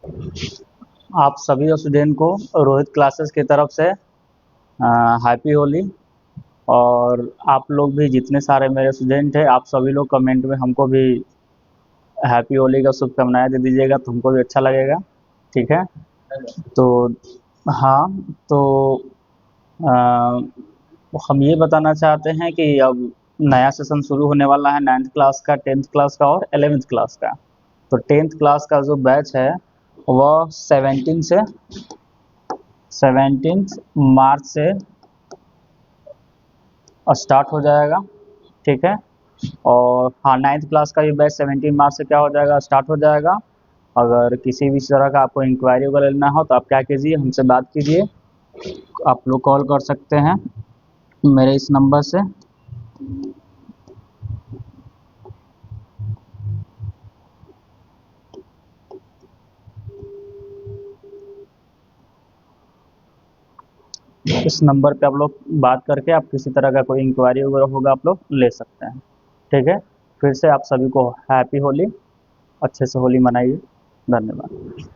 आप सभी स्टूडेंट को रोहित क्लासेस की तरफ से हैप्पी होली। और आप लोग भी जितने सारे मेरे स्टूडेंट हैं, आप सभी लोग कमेंट में हमको भी हैप्पी होली का शुभकामनाएं दे दीजिएगा, तो हमको भी अच्छा लगेगा। ठीक है। तो हाँ, तो हम ये बताना चाहते हैं कि अब नया सेशन शुरू होने वाला है 9th क्लास का, 10th क्लास का और 11th क्लास का। तो 10th क्लास का जो बैच है वह 17 मार्च से स्टार्ट हो जाएगा। ठीक है। और हाँ, 9th क्लास का भी बैच 17 मार्च से क्या हो जाएगा, स्टार्ट हो जाएगा। अगर किसी भी तरह का आपको इंक्वायरी वगैरह लेना हो तो आप क्या कीजिए, हमसे बात कीजिए। आप लोग कॉल कर सकते हैं मेरे इस नंबर से। इस नंबर पे आप लोग बात करके आप किसी तरह का कोई इंक्वायरी वगैरह होगा आप लोग ले सकते हैं। ठीक है। फिर से आप सभी को हैप्पी होली। अच्छे से होली मनाइए। धन्यवाद।